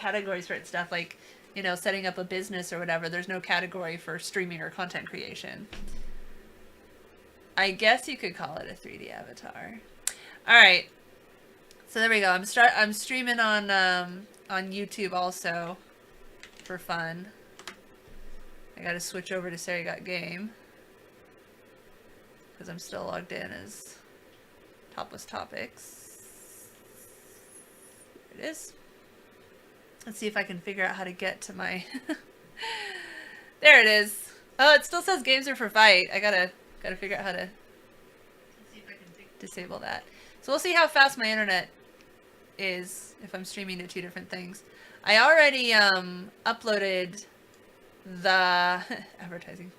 categories for it stuff, like, you know, setting up a business or whatever. There's no category for streaming or content creation. I guess you could call it a 3D avatar. All right. So there we go. I'm streaming on YouTube also for fun. I got to switch over to Sarah Got Game because I'm still logged in as Topless Topics. There it is. Let's see if I can figure out how to get to my... There it is. Oh, it still says games are for fight. I gotta figure out how to see if I can disable that. So we'll see how fast my internet is if I'm streaming to two different things. I already uploaded the advertising.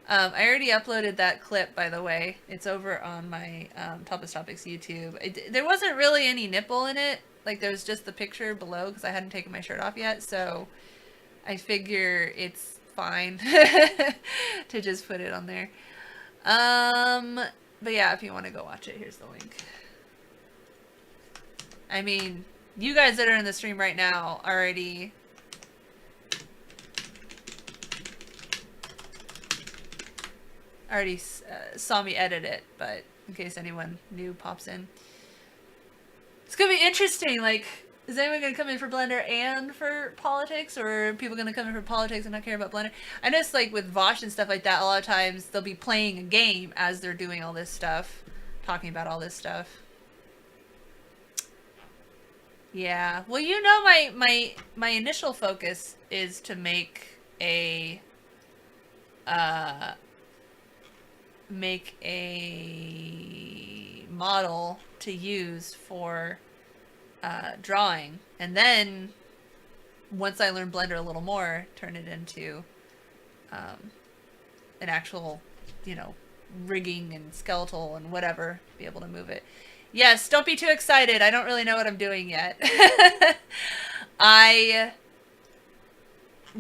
I already uploaded that clip, by the way. It's over on my Topless Topics YouTube. There wasn't really any nipple in it. Like, there's just the picture below because I hadn't taken my shirt off yet. So I figure it's fine to just put it on there. But yeah, if you want to go watch it, here's the link. I mean, you guys that are in the stream right now already saw me edit it, but in case anyone new pops in. It's gonna be interesting, like, is anyone gonna come in for Blender and for politics, or are people gonna come in for politics and not care about Blender? I noticed, like, with Vosh and stuff like that, a lot of times they'll be playing a game as they're doing all this stuff, talking about all this stuff. Yeah, well, you know, my initial focus is to make a model to use for drawing, and then once I learn Blender a little more, turn it into an actual, you know, rigging and skeletal and whatever, be able to move it. Yes, don't be too excited. I don't really know what I'm doing yet. I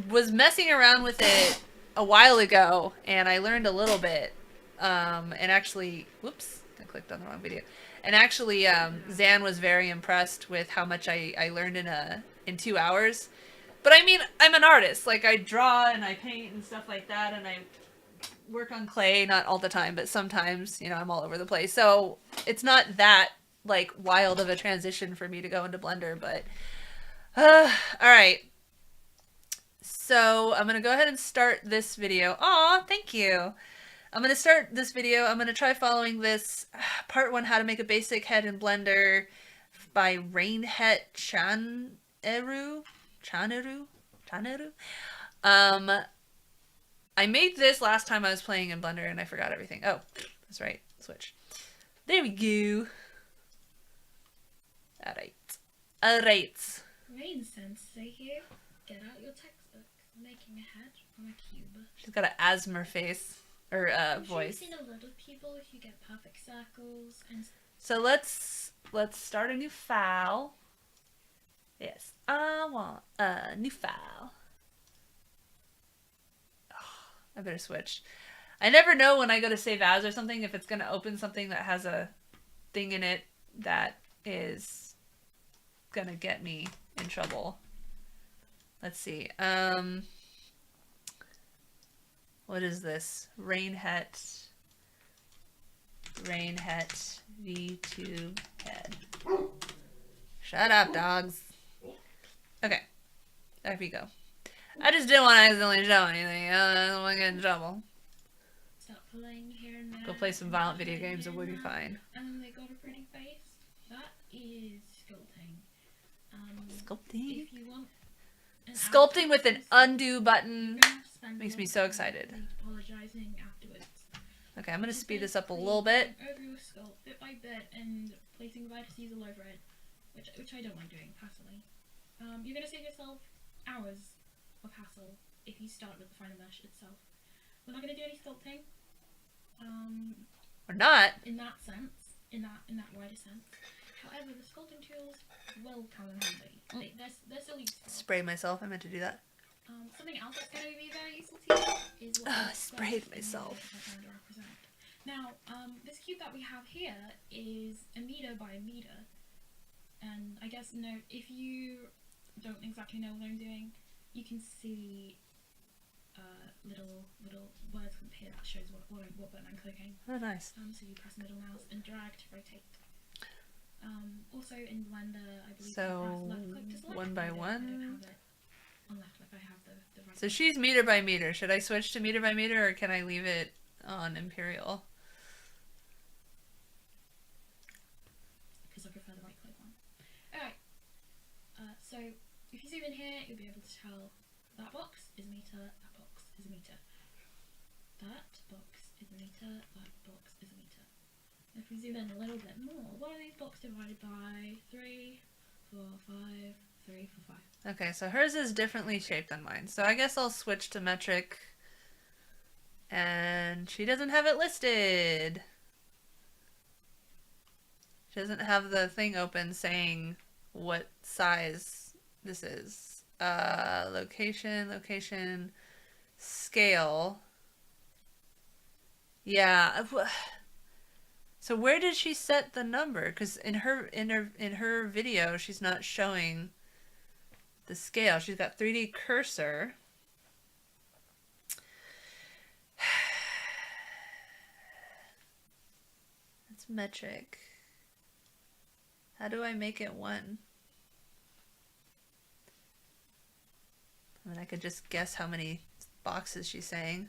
was messing around with it a while ago, and I learned a little bit. And actually, whoops, I clicked on the wrong video. And actually, Zan was very impressed with how much I learned in 2 hours. But I mean, I'm an artist. Like, I draw and I paint and stuff like that, and I work on clay, not all the time, but sometimes, you know, I'm all over the place. So it's not that, like, wild of a transition for me to go into Blender, but all right. So I'm gonna go ahead and start this video. Aw, thank you. I'm gonna start this video. I'm gonna try following this part 1, how to make a basic head in Blender by Rainhet Chaneru. I made this last time I was playing in Blender and I forgot everything. Oh, that's right. Switch. There we go. Alright. Rain Sensei here. Get out your textbook. Making a head from a cube. She's got an asthma face. Or voice. I've seen a lot of people who get perfect circles and... So let's start a new file. Yes. I want a new file. I better switch. I never know when I go to save as or something if it's going to open something that has a thing in it that is going to get me in trouble. Let's see. What is this? Rainhet V2 head. Shut up, dogs. Okay. There we go. I just didn't want to accidentally show anything. I don't want to get in trouble. Stop playing here and there. Go play some violent video games and we'll be fine. And then they got a pretty face. That is sculpting. Sculpting? If you want sculpting with an undo button makes me so excited. Apologizing afterwards. Okay, I'm going to speed this up a little bit. Over your sculpt bit by bit and placing vertices all over it, which I don't like doing personally. You're going to save yourself hours of hassle if you start with the final mesh itself. We're not going to do any sculpting. Or not. In that sense, in that wider sense. However, the sculpting tools will come in handy. They're still useful. Spray myself. I meant to do that. Something else that's going to be very useful to you is what sprayed myself. Now, this cube that we have here is 1 meter by 1 meter, and I guess if you don't exactly know what I'm doing, you can see little words can appear that shows what button I'm clicking. Oh, nice. So you press middle mouse and drag to rotate. Also in Blender, I believe So, you press left click to select. one by I don't one. have it on left click. I have the right. So she's meter by meter. Should I switch to meter by meter, or can I leave it on Imperial? Because I prefer the right click one. Alright. So if you zoom in here, you'll be able to tell that box is a meter, that box is a meter. That box is a meter, that box is a meter. If we zoom in a little bit more, what are these boxes divided by? 3, 4, 5, 3, 4, 5. Okay, so hers is differently shaped than mine. So I guess I'll switch to metric. And she doesn't have it listed. She doesn't have the thing open saying what size this is. Location, scale. Yeah. So where did she set the number? Because in her video, she's not showing the scale. She's got 3D cursor. That's metric. How do I make it 1? I mean, I could just guess how many boxes she's saying.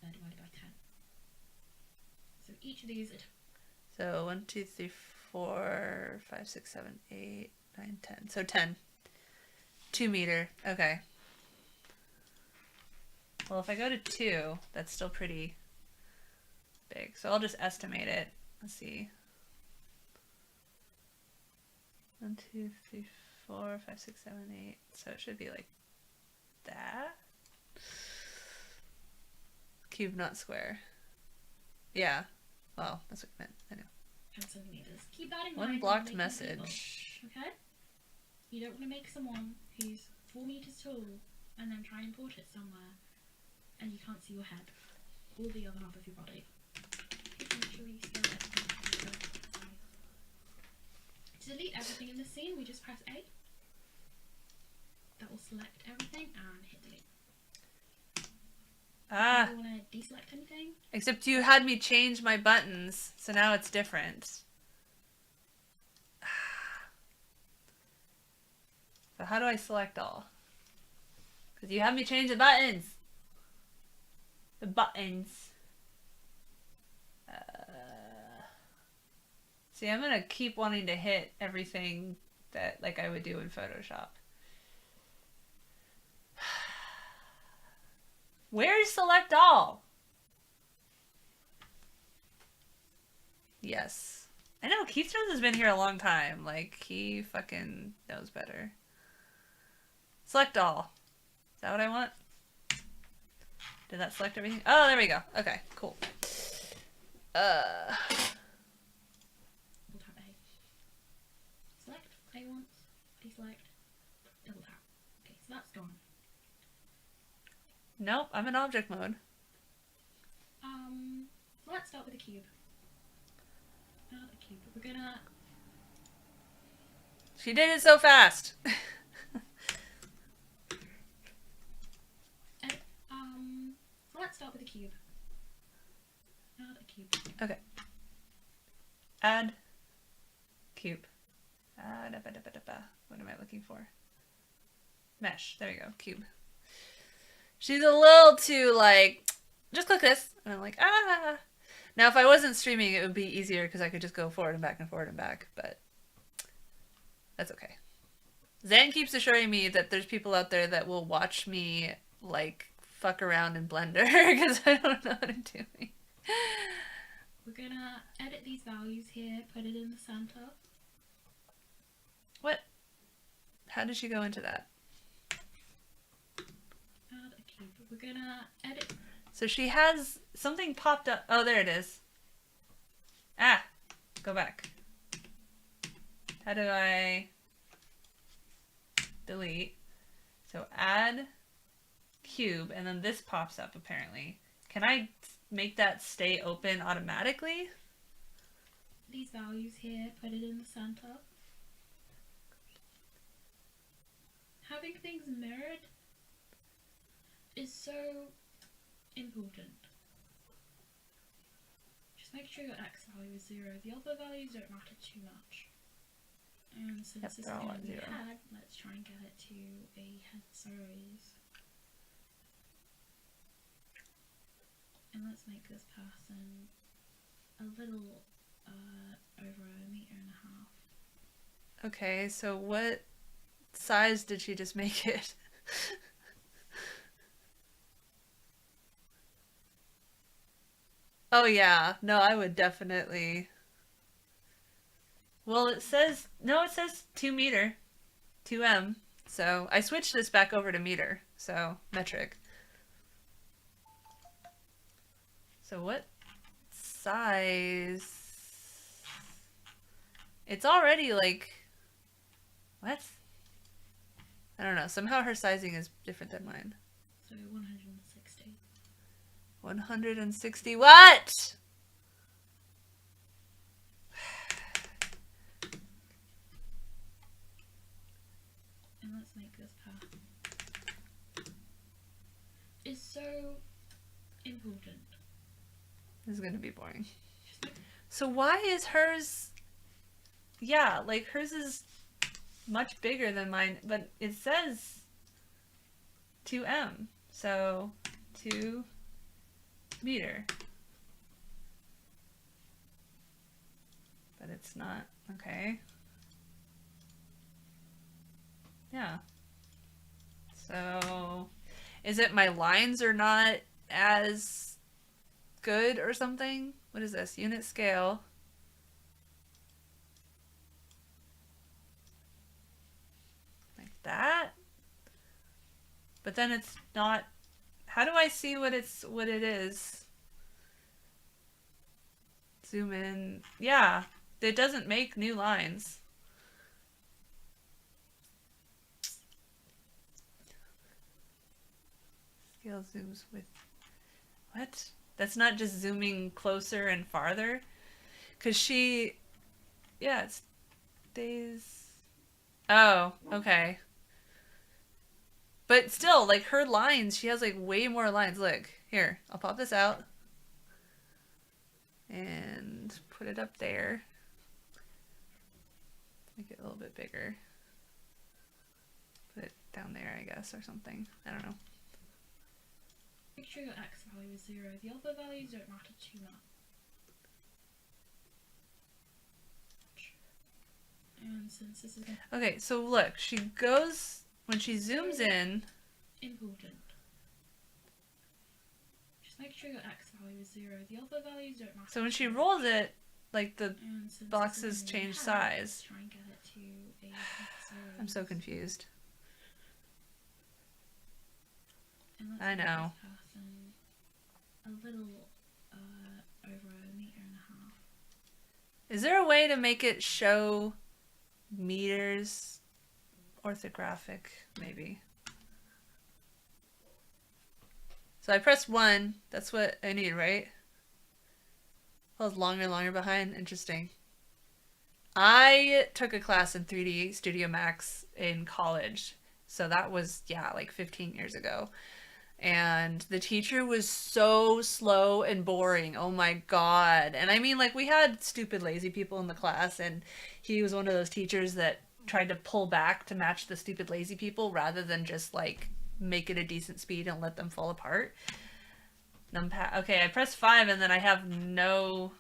Divided by 10. So each of these. So 1, 2, 3, 4, 5, 6, 7, 8, 9, 10. So 10. 2 meter. Okay. Well, if I go to 2, that's still pretty big. So I'll just estimate it. Let's see. 1, 2, 3, 4, 5, 6, 7, 8. So it should be like that. Cube, not square. Yeah. Well, that's what I meant. I know. 10 centimeters. Keep that in mind. One blocked message. People, okay? You don't want to make someone who's 4 meters tall and then try and import it somewhere and you can't see your head or the other half of your body. Make sure you scale it. To delete everything in the scene, we just press A. That will select everything and hit delete. Ah. Do you want to deselect anything? Except you had me change my buttons, so now it's different. So how do I select all? Because you have me change the buttons. The buttons. See, I'm gonna keep wanting to hit everything that like I would do in Photoshop. Where's select all? Yes. I know, Keith Jones has been here a long time. Like, he fucking knows better. Select all. Is that what I want? Did that select everything? Oh, there we go. Okay, cool. We'll tap A. Select A once, deselect, double tap. Okay, so that's gone. Nope, I'm in object mode. Let's start with a cube. The cube. We're gonna. She did it so fast. So let's start with a cube. Add a cube. Okay. Add cube. What am I looking for? Mesh. There we go. Cube. She's a little too like, just click this. And I'm like, ah. Now, if I wasn't streaming, it would be easier because I could just go forward and back and forward and back, but that's okay. Zan keeps assuring me that there's people out there that will watch me, like, fuck around in Blender because I don't know what I'm doing. We're gonna edit these values here, put it in the center. What? How did she go into that? Add a cube. We're gonna edit. So she has something popped up. Oh, there it is. Ah, go back. How do I delete? So add cube, and then this pops up apparently. Can I make that stay open automatically? These values here, put it in the center. having things mirrored is so important. Just make sure your x value is 0. The other values don't matter too much. And since this is going to be a head, let's try and get it to a head size. And let's make this person a little over 1.5 meters. Okay, so what size did she just make it? Oh yeah, no, I would definitely. Well, it says, no, it says 2 meter, 2M. So I switched this back over to meter, so metric. So what size? It's already like, what? I don't know. Somehow her sizing is different than mine. So 160. 160 what? And let's make this path. Is so important. This is gonna be boring. So why is hers? Yeah, like hers is much bigger than mine, but it says 2M, so 2 meter. But it's not, okay. Yeah. So, is it my lines are not as good or something? What is this? Unit scale. Like that? But then it's not, how do I see what it is? Zoom in. Yeah, it doesn't make new lines. Scale zooms with, what? That's not just zooming closer and farther? Because she, yeah, it stays, oh, okay. But still, like her lines, she has like way more lines. Look, here, I'll pop this out. And put it up there. Make it a little bit bigger. Put it down there, I guess, or something. I don't know. Make sure your x value is 0. The other values don't matter too much. And since this is okay, so look, she goes, when she zooms in. Important. Just make sure your x value is 0. The other values don't matter. So when she rolls it, like the boxes change size. Try and get it to a head size. I'm so confused. I know. A little over 1.5 meters. Is there a way to make it show meters? Orthographic, maybe. So I pressed 1. That's what I need, right? Oh, it's longer and longer behind. Interesting. I took a class in 3D Studio Max in college. So that was, yeah, like 15 years ago. And the teacher was so slow and boring. Oh my God. And I mean, like, we had stupid lazy people in the class, and he was one of those teachers that tried to pull back to match the stupid lazy people rather than just like make it a decent speed and let them fall apart. Numpad. Okay, I pressed 5 and then I have no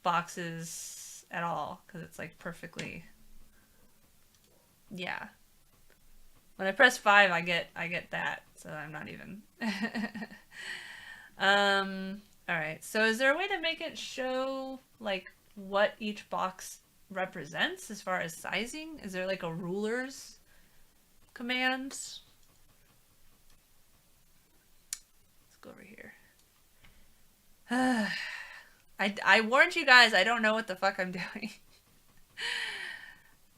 boxes at all because it's like perfectly. Yeah. When I press 5, I get that, so I'm not even. All right. So is there a way to make it show like what each box represents as far as sizing? Is there like a rulers command? Let's go over here. I warned you guys, I don't know what the fuck I'm doing.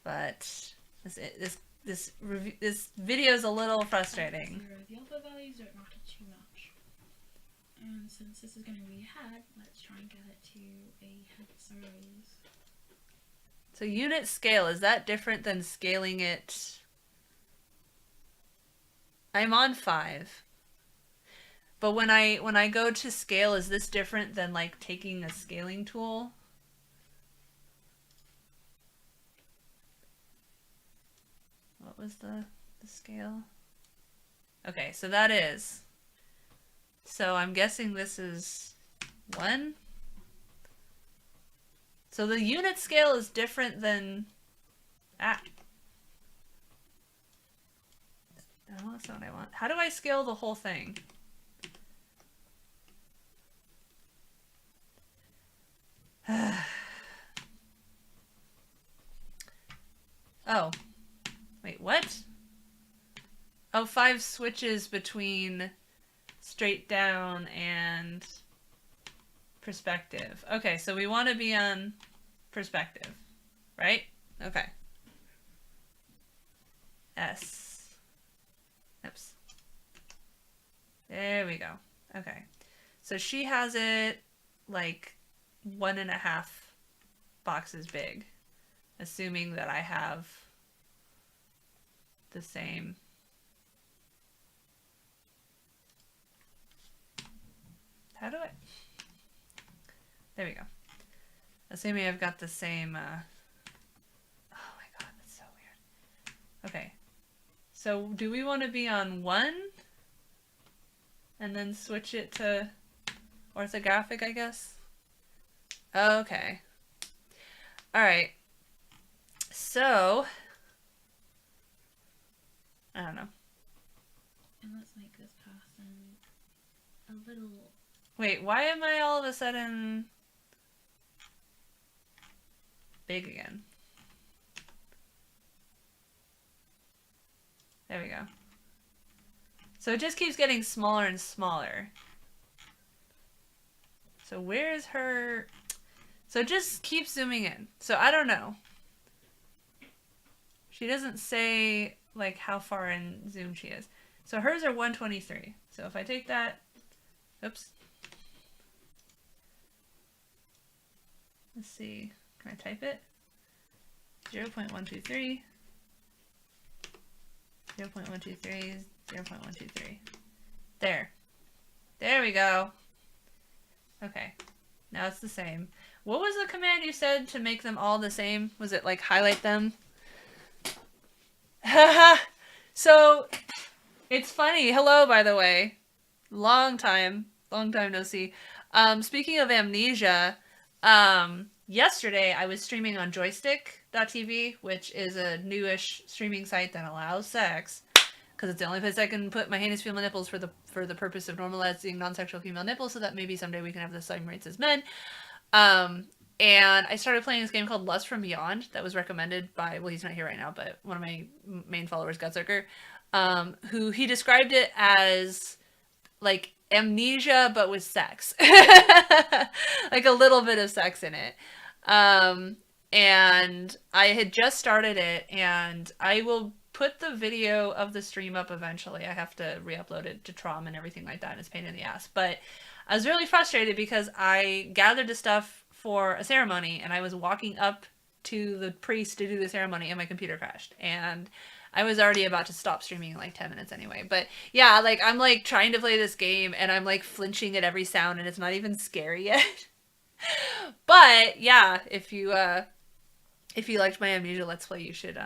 But this video is a little frustrating. 0. The other values don't matter too much. And since this is going to be a head, let's try and get it to a head size. So unit scale, is that different than scaling it I'm on 5. But when I go to scale, is this different than like taking a scaling tool? What was the scale? Okay, so that is. So I'm guessing this is 1. So the unit scale is different than... Ah. No, that's not what I want. How do I scale the whole thing? Oh. Wait, what? Oh, 5 switches between straight down and perspective. Okay, so we want to be on perspective, right? Okay. S. Oops. There we go. Okay. So she has it like 1.5 boxes big, assuming that I have the same. How do I? There we go. Assuming I've got the same. Oh my god, that's so weird. Okay. So do we want to be on 1? And then switch it to orthographic, I guess? Okay. Alright. So, I don't know. And let's make this person a little... Wait, why am I all of a sudden big again? There we go. So it just keeps getting smaller and smaller. So where's her... So just keep zooming in. So I don't know. She doesn't say like how far in zoom she is. So hers are 123. So if I take that... Oops. Let's see. Can I type it? 0.123. 0.123. 0.123. There. There we go. Okay. Now it's the same. What was the command you said to make them all the same? Was it like highlight them? Haha. So it's funny. Hello, by the way. Long time no see. Speaking of amnesia, yesterday I was streaming on joystick.tv, which is a newish streaming site that allows sex, because it's the only place I can put my heinous female nipples for the purpose of normalizing non-sexual female nipples, so that maybe someday we can have the same rights as men. And I started playing this game called Lust from Beyond that was recommended by, well, he's not here right now, but one of my main followers, Gutsucker, who he described it as like amnesia but with sex. Like a little bit of sex in it. And I had just started it, and I will put the video of the stream up eventually. I have to re-upload it to Trom and everything like that. It's a pain in the ass. But I was really frustrated because I gathered the stuff for a ceremony, and I was walking up to the priest to do the ceremony, and my computer crashed. And I was already about to stop streaming in like 10 minutes anyway. But yeah, like I'm like trying to play this game, and I'm like flinching at every sound, and it's not even scary yet. But yeah, if you liked my Amnesia Let's Play, you should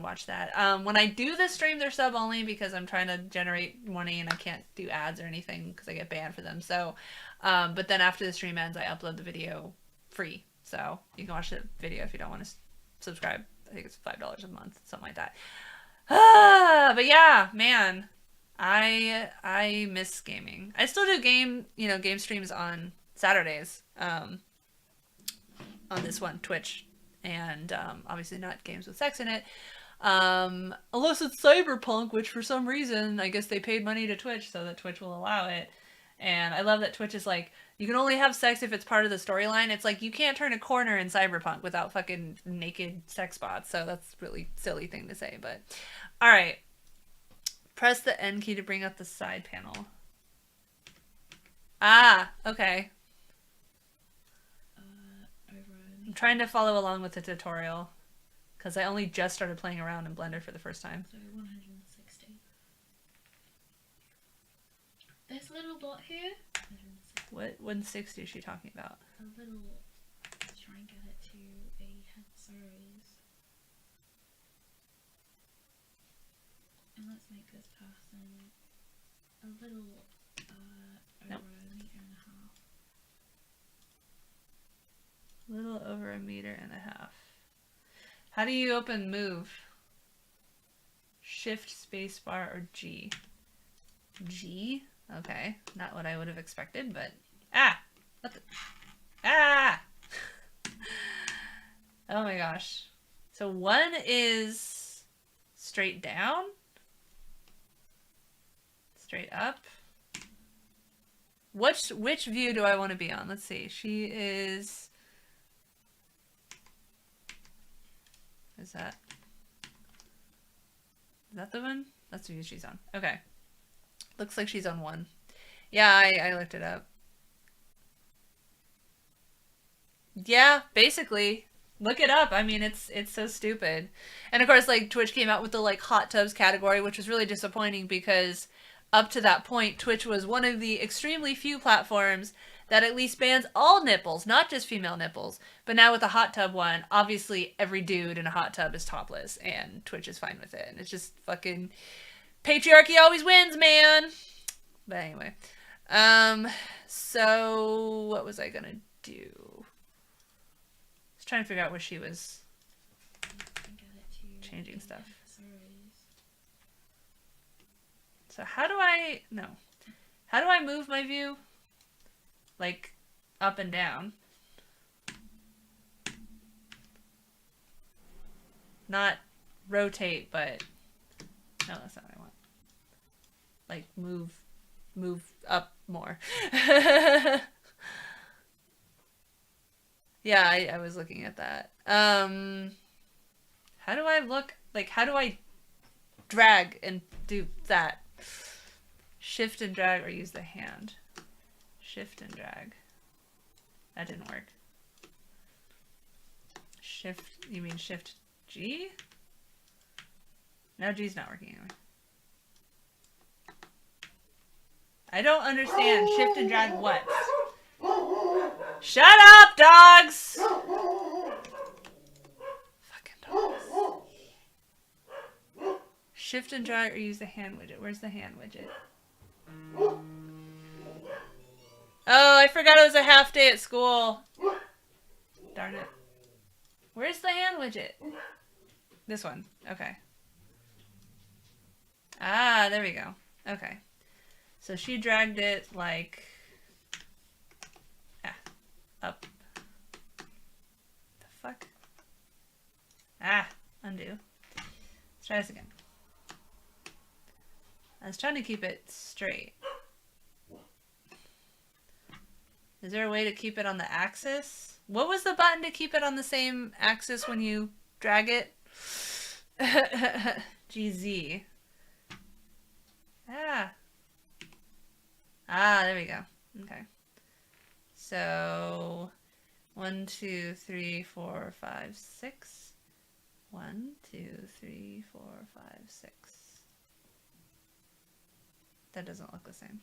watch that. When I do this stream, they're sub only because I'm trying to generate money and I can't do ads or anything because I get banned for them. So, but then after the stream ends, I upload the video free. So you can watch the video if you don't want to subscribe. I think it's $5 a month, something like that. But yeah, man, I miss gaming. I still do game streams on Saturdays, on this one, Twitch. And obviously not games with sex in it, unless it's Cyberpunk, which for some reason I guess they paid money to Twitch so that Twitch will allow it. And I love that Twitch is like, you can only have sex if it's part of the storyline. It's like you can't turn a corner in Cyberpunk without fucking naked sex bots. So that's a really silly thing to say. But all right, press the N key to bring up the side panel. Ah, okay. I'm trying to follow along with the tutorial because I only just started playing around in Blender for the first time. So 160. This little dot here. What 160 is she talking about? A little. Let's try and get it to a head size. And let's make this person a little over a meter and a half. A little over 1.5 meters. How do you open move? Shift, spacebar, or G? G? Okay, not what I would have expected, but... Ah! What the... Ah! Oh my gosh. So 1 is straight down? Straight up? Which view do I want to be on? Let's see. She is... Is that the one? That's the view she's on. Okay. Looks like she's on 1. Yeah, I looked it up. Yeah, basically. Look it up. I mean, it's so stupid. And of course, like, Twitch came out with the, like, hot tubs category, which was really disappointing because up to that point, Twitch was one of the extremely few platforms that at least bans all nipples, not just female nipples. But now with the hot tub one, obviously every dude in a hot tub is topless, and Twitch is fine with it. And it's just fucking... Patriarchy always wins, man! But anyway. So what was I gonna do? I was trying to figure out where she was changing stuff. So how do I... No. How do I move my view? Like, up and down. Not rotate, but... No, that's not what I want. Like, move up more. Yeah, I was looking at that. How do I look? Like, how do I drag and do that? Shift and drag or use the hand? Shift and drag. That didn't work. Shift, you mean Shift G? Now G's not working anyway. I don't understand. Shift and drag what? Shut up, dogs! Fucking dogs. Shift and drag or use the hand widget. Where's the hand widget? Oh, I forgot it was a half day at school. Darn it. Where's the hand widget? This one. Okay. Ah, there we go. Okay. So she dragged it like... up. The fuck? Ah, undo. Let's try this again. I was trying to keep it straight. Is there a way to keep it on the axis? What was the button to keep it on the same axis when you drag it? GZ. Ah. Ah, there we go. Okay. So 1, 2, 3, 4, 5, 6. 1, 2, 3, 4, 5, 6. That doesn't look the same.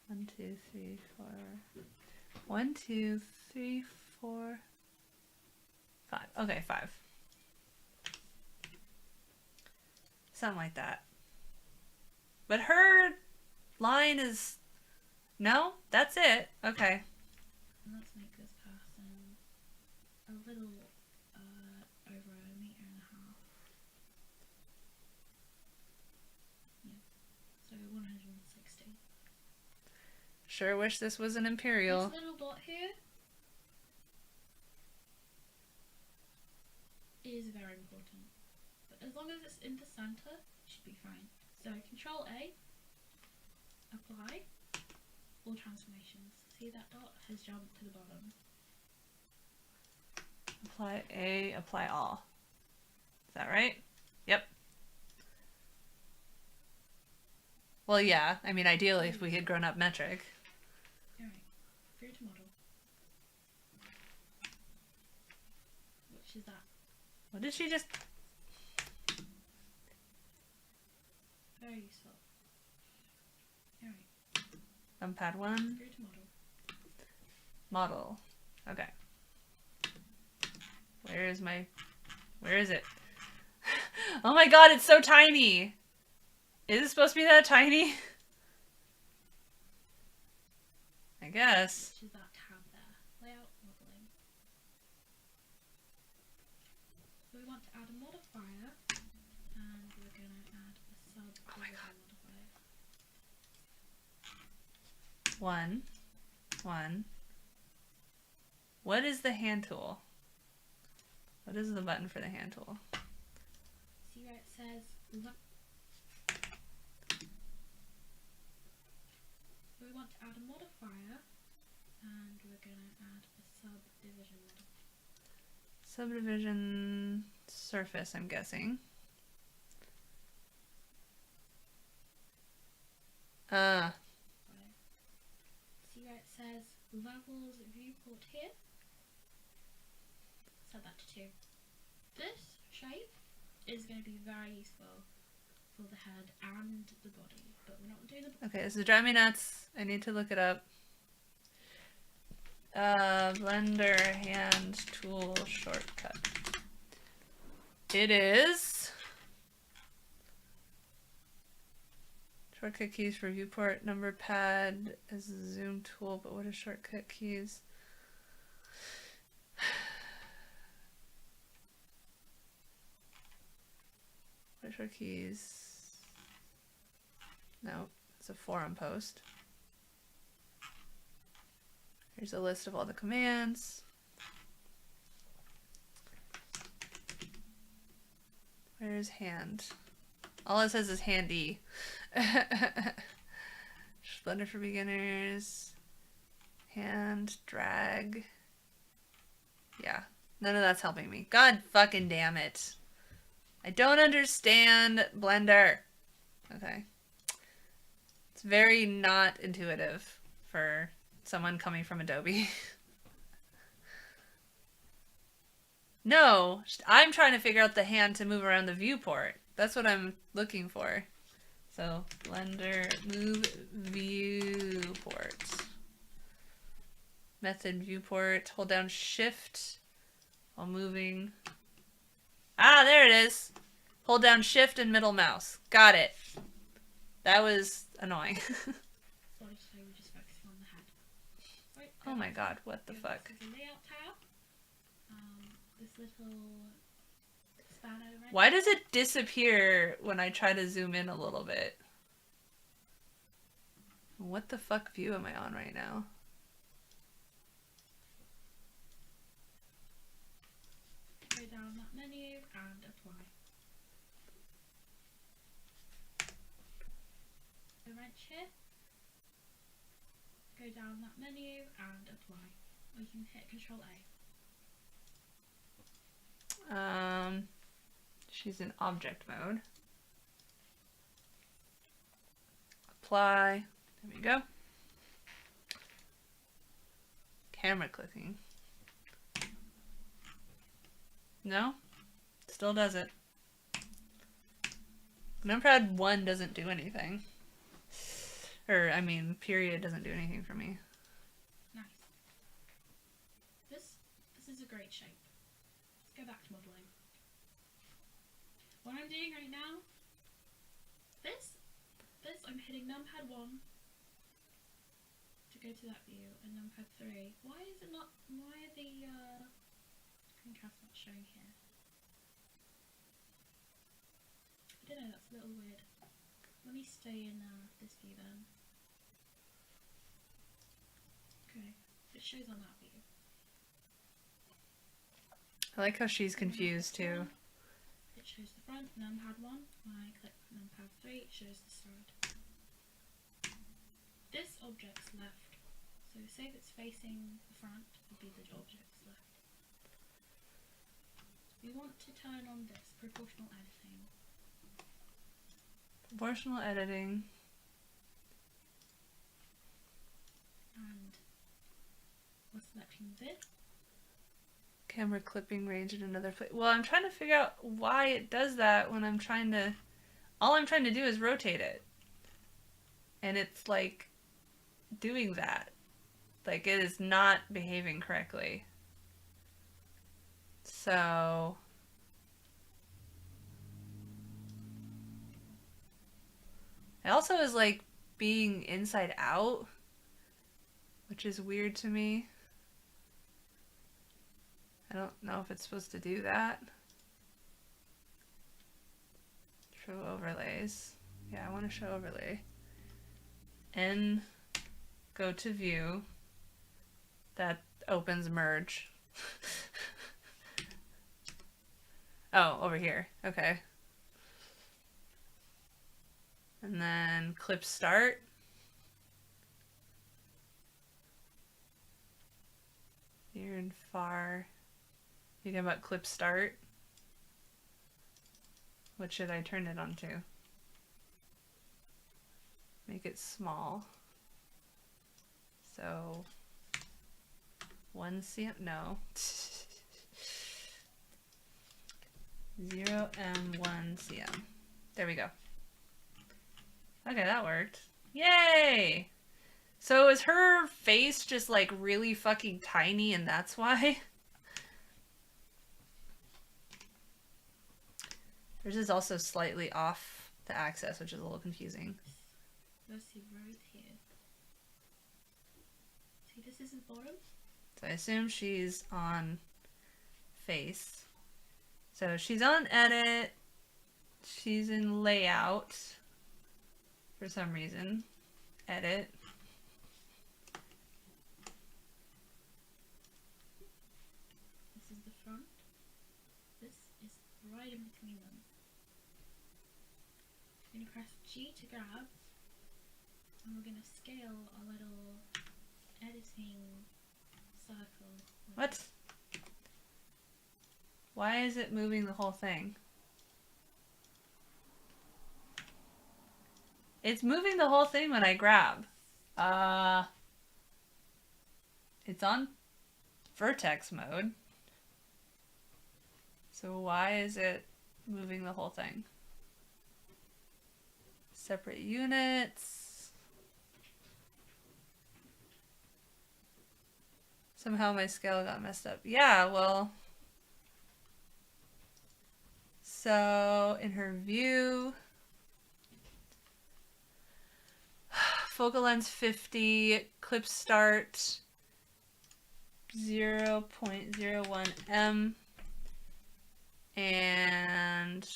1, 2, 3, 4. 1, 2, 3, 4, 5. Okay, 5. Something like that. But her line is... No? That's it? Okay. Let's make this person a little over a meter and a half. Yeah. So 160. Sure wish this was an Imperial. This little dot here is very important. But as long as it's in the center, it should be fine. So Control A, apply, all transformations. See that dot has jumped to the bottom. Apply A, apply all. Is that right? Yep. Well, yeah. I mean, ideally, if we had grown up metric. Alright, through to model. Which is that? What did she just... Very useful. Numpad 1. Go to model. Model. Okay. Where is it? Oh my god, it's so tiny! Is it supposed to be that tiny? I guess. Which is that tab there. Layout, modeling. So we want to add a modifier, and we're going to add a subdivision modifier. 1. What is the hand tool? What is the button for the hand tool? See where it says we want to add a modifier, and we're going to add a subdivision modifier. Subdivision surface, I'm guessing. See where it says levels viewport here? Set that to 2. This shape is going to be very useful for the head and the body, but we're not doing the... Okay, this is driving me nuts. I need to look it up. Blender hand tool shortcut. It is shortcut keys for viewport, number pad is a zoom tool, but what are shortcut keys? What are shortcut keys? No, it's a forum post. Here's a list of all the commands. Where's hand? All it says is handy. Blender for beginners. Hand, drag. Yeah, none of that's helping me. God fucking damn it. I don't understand Blender. Okay. It's very not intuitive for someone coming from Adobe. No, I'm trying to figure out the hand to move around the viewport. That's what I'm looking for. So, Blender, move viewport. Method viewport, hold down shift while moving. Ah, there it is. Hold down shift and middle mouse. Got it. That was annoying. Sorry, today we're just focusing on the head. Right, Oh my god, what the fuck? This is the layout tab. This little spanner right Why does it disappear when I try to zoom in a little bit? What the fuck view am I on right now? Go down that menu and apply. The wrench here. Go down that menu and apply. Or you can hit Control A. She's in object mode. Apply. There we go. Camera clicking. No? Still does it. Numpad 1 doesn't do anything. Or, I mean, period doesn't do anything for me. Nice. This is a great shape. Let's go back to modelling. What I'm doing right now, this I'm hitting numpad 1 to go to that view, and numpad 3. Why is it not, why are the contrast not showing here? I don't know, that's a little weird. Let me stay in this view then. Okay, it shows on that view. I like how she's confused too. It shows the front, numpad 1. When I click numpad 3, it shows the side. This object's left. So say if it's facing the front, would be the object's left. We want to turn on this, proportional editing. Proportional editing. And we're selecting this. Camera clipping range in another place. Well, I'm trying to figure out why it does that when I'm trying to... All I'm trying to do is rotate it. And it's like doing that. Like, it is not behaving correctly. So it also is like being inside out, which is weird to me. I don't know if it's supposed to do that. Show overlays. Yeah, I want to show overlay. And go to view. That opens merge. Oh, over here. Okay. And then clip start. Near and far. You talking about clip start? What should I turn it onto? Make it small. So 1 cm? No. 0M1 cm. There we go. Okay, that worked. Yay! So is her face just like really fucking tiny and that's why? Hers is also slightly off the axis, which is a little confusing. Let's see, right here. See, this is the bottom. So I assume she's on face. So she's on edit. She's in layout for some reason. Edit. This is the front. This is right in between them. I'm going to press G to grab. And we're going to scale a little editing circle. What? Why is it moving the whole thing? It's moving the whole thing when I grab. It's on vertex mode. So why is it moving the whole thing? Separate units. Somehow my scale got messed up. Yeah, well. So in her view, focal length 50, clip start 0.01 m, and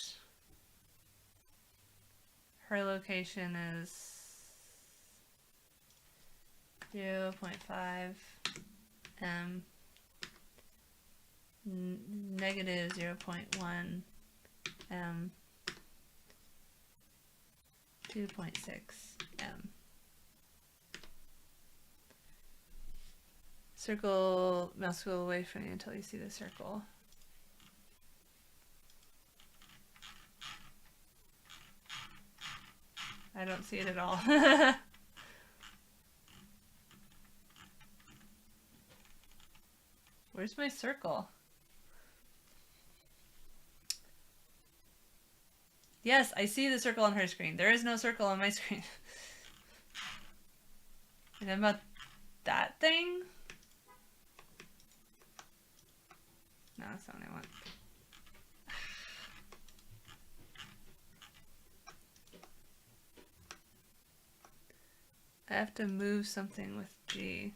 her location is 0.5 m, negative 0.1 m, 2.6 m. Circle mouse wheel away from you until you see the circle. I don't see it at all. Where's my circle? Yes, I see the circle on her screen. There is no circle on my screen. And about that thing? No, that's not what I want. I have to move something with G.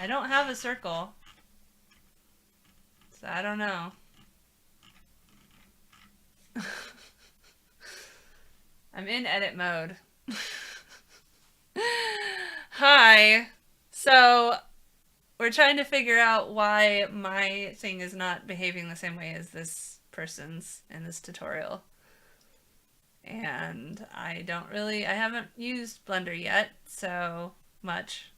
I don't have a circle. So I don't know. I'm in edit mode. Hi. So we're trying to figure out why my thing is not behaving the same way as this person's in this tutorial. And I haven't used Blender yet, so much.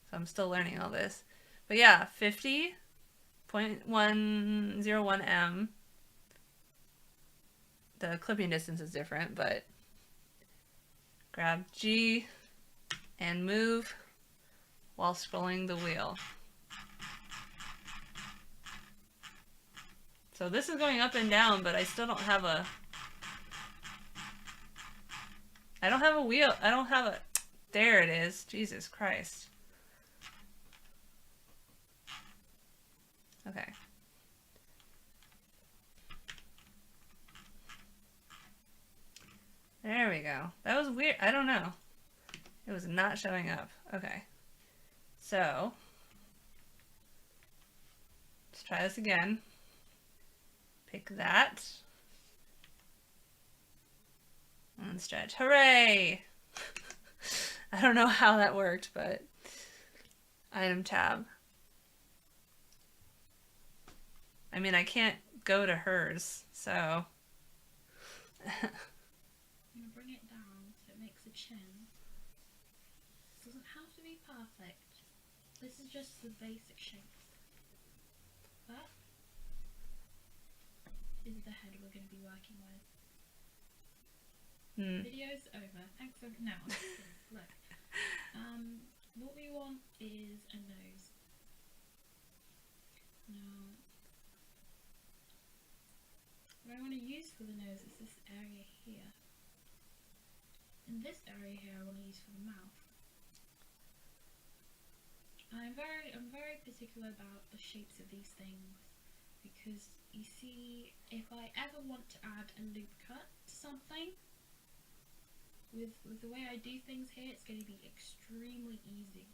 So I'm still learning all this. But yeah, 50.101 m. The clipping distance is different, but grab G and move while scrolling the wheel. So this is going up and down, but I still don't have a... I don't have a wheel. I don't have a... There it is. Jesus Christ. Okay. There we go. That was weird. I don't know. It was not showing up. Okay. So, let's try this again. Pick that. And stretch. Hooray! I don't know how that worked, but item tab. I mean, I can't go to hers, so. I'm going to bring it down so it makes a chin. This doesn't have to be perfect. This is just the basic shapes. That is the head we're going to be working with. Video's over. Thanks for now. Look. What we want is a nose. Now, what I want to use for the nose is this area here. And this area here I want to use for the mouth. I'm very particular about the shapes of these things because you see, if I ever want to add a loop cut to something, with the way I do things here, it's going to be extremely easy.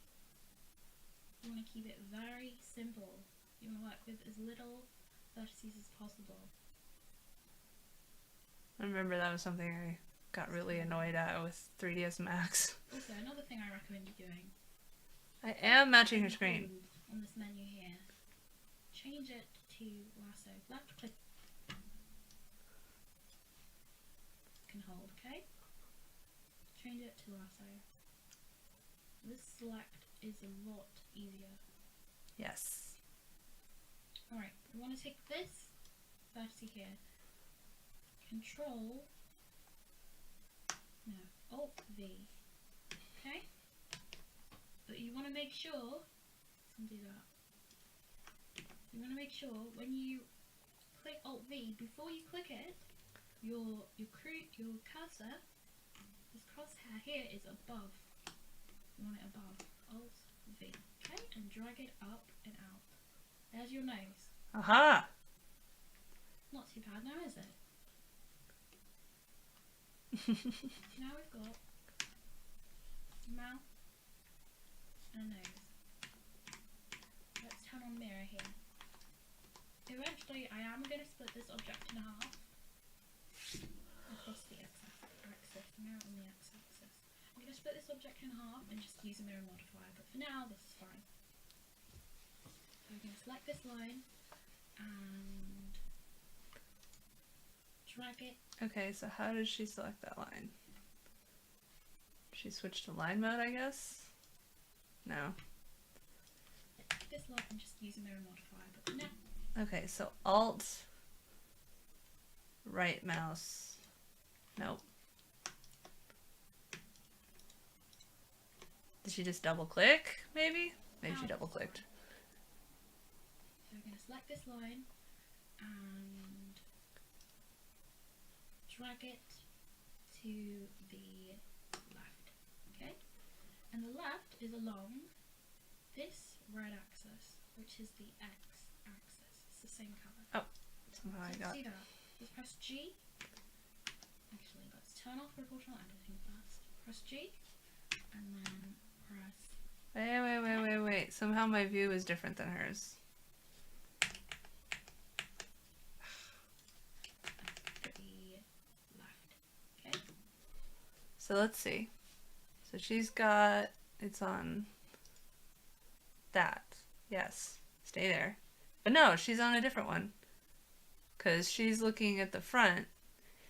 You want to keep it very simple. You want to work with as little vertices as possible. I remember that was something I got really annoyed at with 3ds Max. Also, another thing I recommend you doing. I am matching her screen. On this menu here, change it to lasso. Left click. Can hold, okay? Change it to lasso. This select is a lot easier. Yes. Alright, we want to take this vertex here. Control. No, Alt V. Okay? But you want to make sure. Let's do that. You want to make sure when you click Alt V, before you click it, your cursor, this crosshair here is above. You want it above. Alt V. Okay? And drag it up and out. There's your nose. Aha! Not too bad now, is it? Now we've got mouth and a nose. Let's turn on mirror here. Eventually I am going to split this object in half across the x-axis, mirror on the x-axis. I'm going to split this object in half and just use a mirror modifier, but for now this is fine. So we're going to select this line and drag it. Okay, so how did she select that line? She switched to line mode, I guess? No. This line and just use a mirror modifier, but for now. Okay, so Alt, right mouse. Nope. Did she just double click, maybe? Maybe she double clicked. So we're going to select this line and drag it to the left, okay? And the left is along this red axis, which is the x-axis. It's the same colour. Oh, somehow I got... See that? Just press G. Actually, let's turn off proportional editing first. Press G, and then press... Wait. Somehow my view is different than hers. So let's see. So she's got, it's on that. Yes. Stay there. But no, she's on a different one. Because she's looking at the front.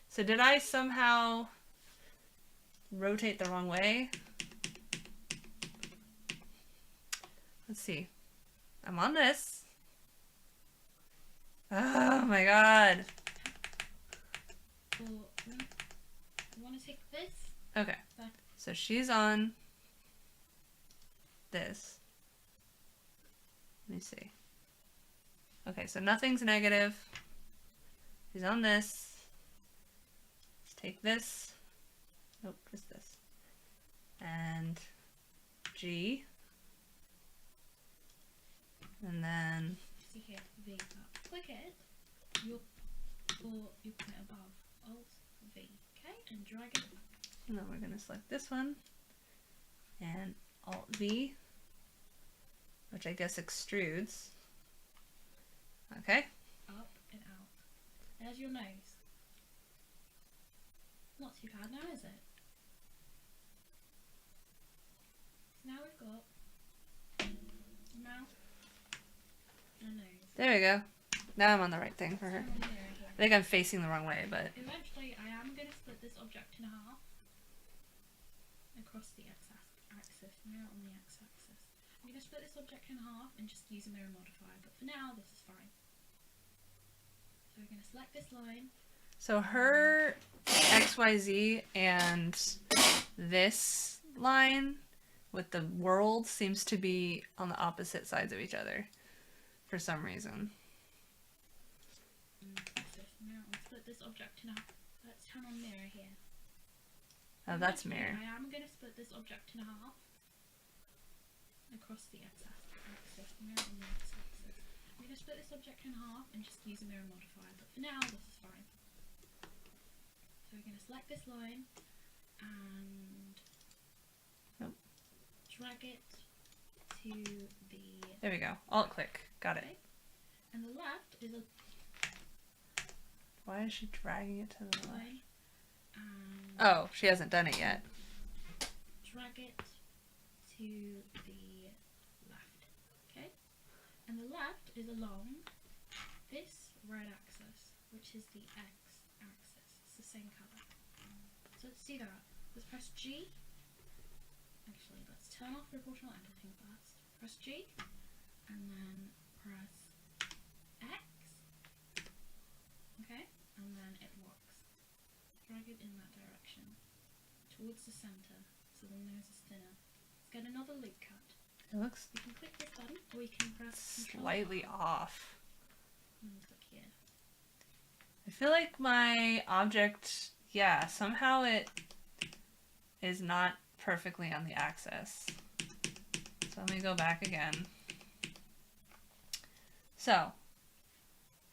So did I somehow rotate the wrong way? Let's see. I'm on this. Oh my god. So, you want to take this? Okay, so she's on this. Let me see. Okay, so nothing's negative. She's on this. Let's take this. Nope, just this. And G. And then See here, V. Click it. You'll put it above. Alt V. Okay, and drag it. And then we're going to select this one. And Alt V. Which I guess extrudes. Okay. Up and out. There's your nose. Not too bad now, is it? So now we've got a mouth and a nose. There we go. Now I'm on the right thing for her. There, I think I'm facing the wrong way, but... Eventually, I am going to split this object in half across the x-axis, mirror on the x-axis. I'm going to split this object in half and just use a mirror modifier, but for now, this is fine. So we're going to select this line. So her XYZ and this line with the world seems to be on the opposite sides of each other for some reason. Mirror and split this object in half. Let's turn on mirror here. Oh, that's mirror. I am going to split this object in half across the x-axis, mirror on the x-axis. I'm going to split this object in half and just use a mirror modifier, but for now this is fine. So we're going to select this line and drag it to the... There we go. Alt click. Got it. Okay. And the left is a Why is she dragging it to the left? line. And Oh, she hasn't done it yet. drag it to the left. Okay? And the left is along this red axis, which is the x-axis. It's the same colour. So let's do that. Let's press G. Actually, let's turn off proportional editing first. Press G, and then press X. Okay? And then it locks. Drag it in that direction towards the centre, so the nose is thinner. Let's get another loop cut. It looks You can click this button, or you can press Control slightly off. and click here. I feel like my object, yeah, somehow it is not perfectly on the axis. So let me go back again. So,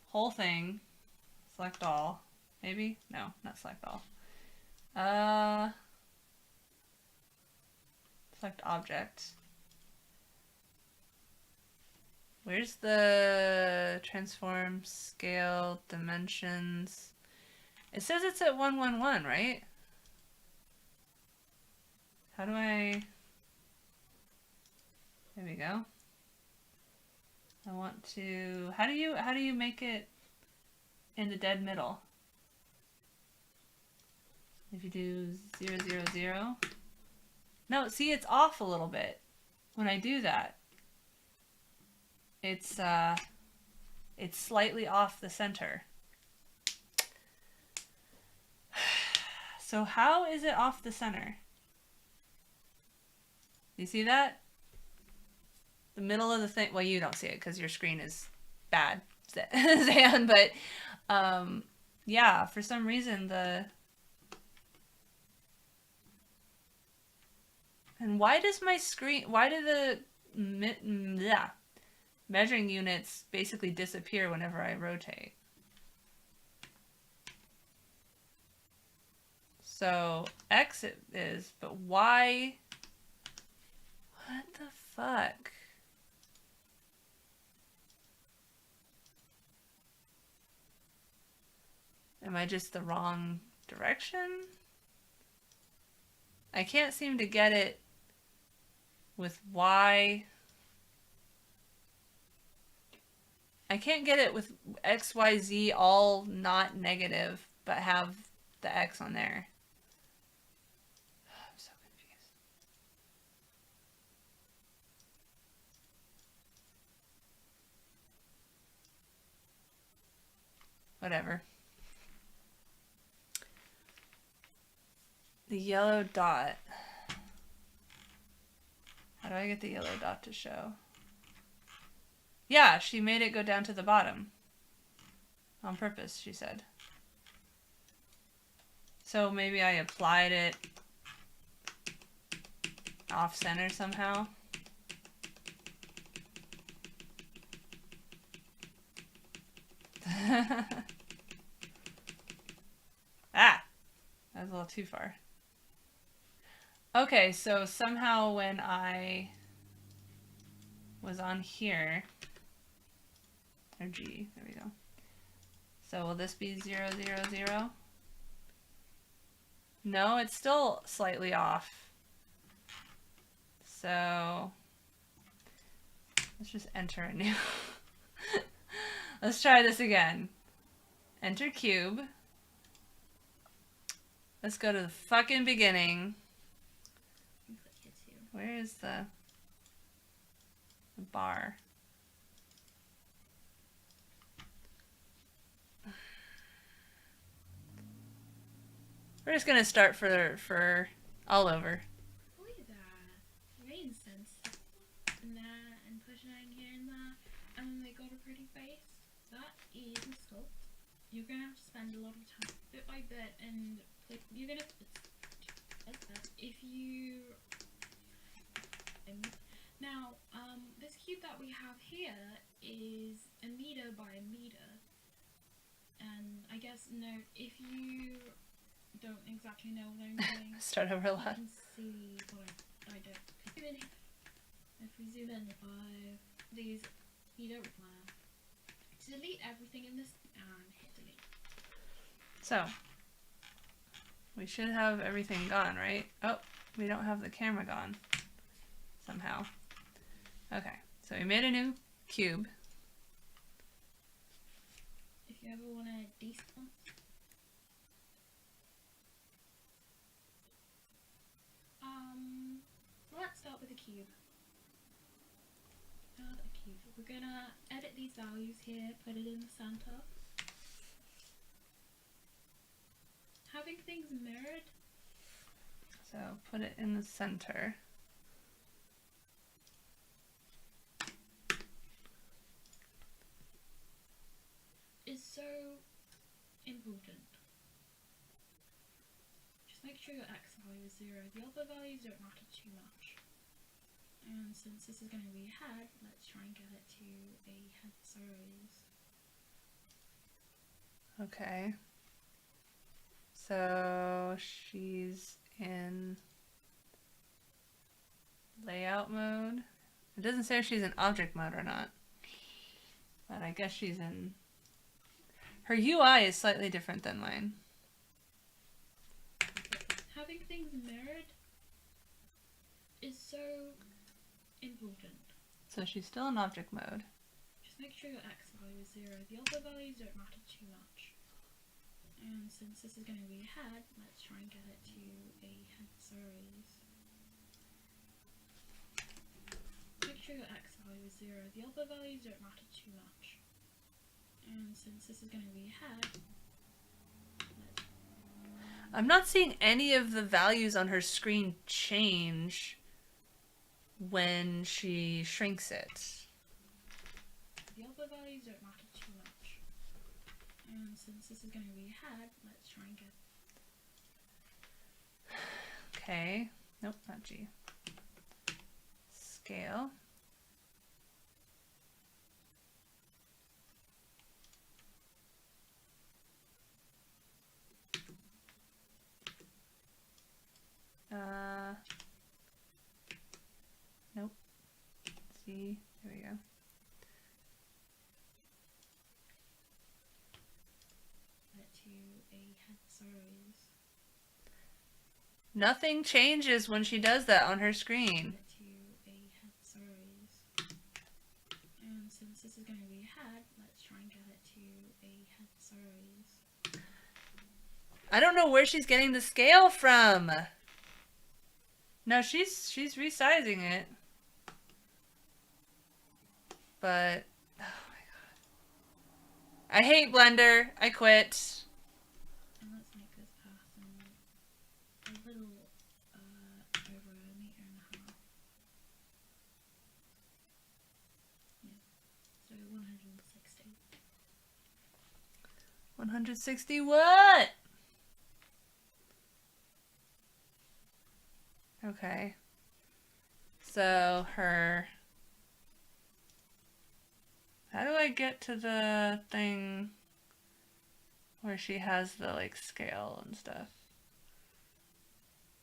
whole thing, select all, maybe? No, not select all. Select object. Where's the transform, scale, dimensions? It says it's at 111, right? How do I... There we go. I want to... How do you make it in the dead middle? If you do 0, 0, 0. No, see, it's off a little bit when I do that. It's slightly off the center. So how is it off the center? You see that? The middle of the thing, well, you don't see it because your screen is bad, Zan, but yeah, for some reason and why does my screen, why do the measuring units basically disappear whenever I rotate? So X it is, but why? What the fuck? Am I just the wrong direction? I can't seem to get it with Y. I can't get it with X, Y, Z all not negative, but have the X on there. I'm so confused. Whatever. The yellow dot. How do I get the yellow dot to show? Yeah, she made it go down to the bottom. On purpose, she said. So maybe I applied it off-center somehow. Ah! That was a little too far. Okay, so somehow when I was on here, or G, there we go. So will this be 0, 0, 0? No, it's still slightly off. So let's just enter a new. Let's try this again. Enter cube. Let's go to the fucking beginning. Where is the bar? We're just gonna start for all over. Look at that. Very incense. And that, and pushing it in here and that. And then they got a pretty face. That is a sculpt. You're gonna have to spend a lot of time bit by bit, and like, you're gonna. If you. Now, this cube that we have here is a meter by a meter. And I guess, no, if you don't exactly know what I'm doing, Start over a lot. you can see what I don't. If we zoom in, these, you don't want to delete everything in this and hit delete. So we should have everything gone, right? Oh, we don't have the camera gone somehow. Okay, so we made a new cube. If you ever want a decent one. Let's start with a cube. We're gonna edit these values here, put it in the center. Having things mirrored. So put it in the center. Is so important. Just make sure your x value is 0. The other values don't matter too much. And since this is going to be a head, let's try and get it to a head series. Okay. So she's in layout mode. It doesn't say if she's in object mode or not. But I guess she's in... Her UI is slightly different than mine. Having things mirrored is so important. So she's still in object mode. Just make sure your x value is 0. The other values don't matter too much. And since this is going to be a head, let's try and get it to a head series. Make sure your x value is 0. The other values don't matter too much. And since this is going to be a head, I'm not seeing any of the values on her screen change when she shrinks it. the other values don't matter too much. And since this is going to be a head, let's try and get... Okay. Nope, not G. Scale. Nope. C. There we go. to a head series. Nothing changes when she does that on her screen. To a head series. And since this is going to be a head, let's try and get it to a head series. I don't know where she's getting the scale from. No, she's resizing it. But oh my god. I hate Blender. I quit. And let's make this person a little over a meter and a half. Yeah. So 160. 160 what? Okay. So her... How do I get to the thing where she has the like scale and stuff?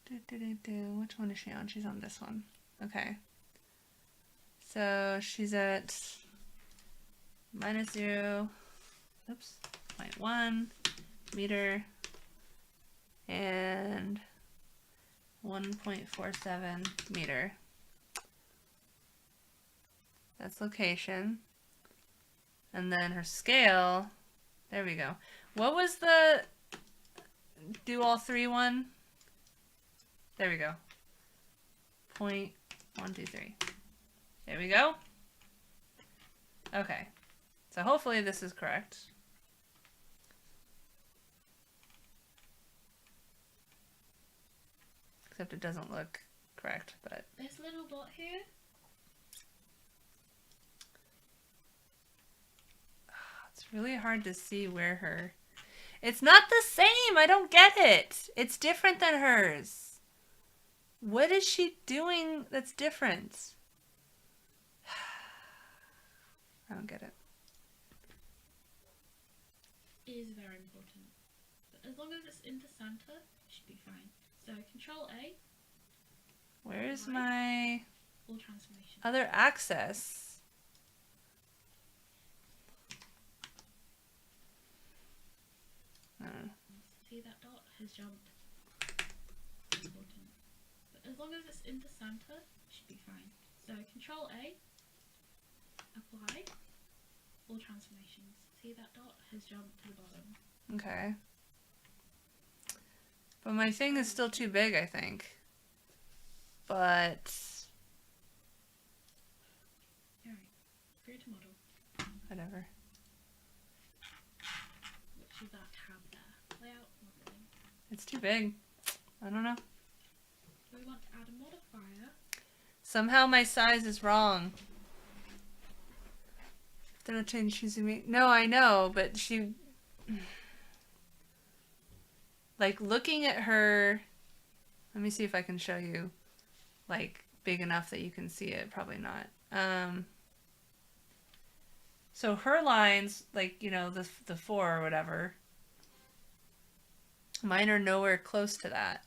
Which one is she on? She's on this one. Okay. So she's at -0, oops, 0.1 meter and 1.47 meter. That's location. And then her scale, there we go. What was the do all three one? There we go. 0.123. There we go. Okay. So hopefully this is correct. Except it doesn't look correct, but... This little dot here. It's really hard to see where her... It's not the same! I don't get it! It's different than hers. What is she doing that's different? I don't get it. It is very important. But as long as it's in the center, it should be fine. So Control A. Where is my All transformation. other axis? See that dot has jumped. Important. But as long as it's in the center, it should be fine. So Control A. Apply. All transformations. See that dot has jumped to the bottom. Okay. But my thing is still too big, I think. But... Alright. Create a model. whatever. Which is that tab there. Layout, modeling. It's too big. I don't know. We want to add a modifier. Somehow my size is wrong. They're not choosing me. No, I know, but she... Like, looking at her... Let me see if I can show you, like, big enough that you can see it. Probably not. So her lines, like, you know, the 4 or whatever, mine are nowhere close to that.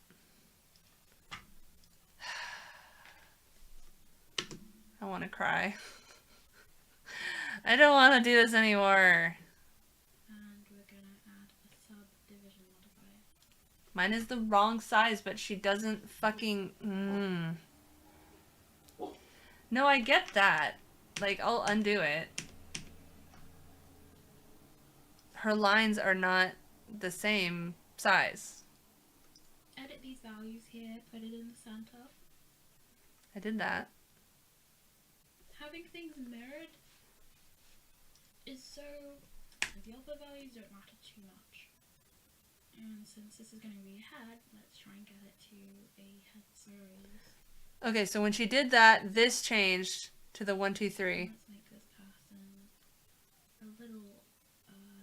I want to cry. I don't want to do this anymore. And we're going to add a subdivision modifier. Mine is the wrong size, but she doesn't fucking... No, I get that. Like, I'll undo it. Her lines are not the same size. Edit these values here, put it in the center. I did that. Having things mirrored is so... the other values don't matter too much. And since this is going to be a head, let's try and get it to a head series. Okay, so when she did that, this changed to the 1, 2, 3. Let's make this person a little over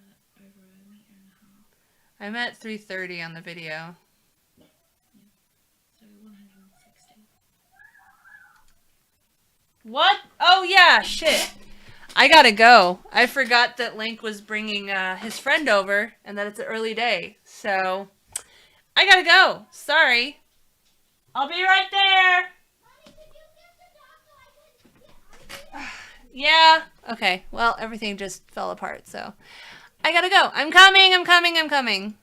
1.5 meters. I'm at 330 on the video. Yeah. So 160. What? Oh yeah, shit. I gotta go. I forgot that Link was bringing his friend over and that it's an early day. So, I gotta go. Sorry. I'll be right there. Yeah. Okay. Well, everything just fell apart, so I gotta go. I'm coming.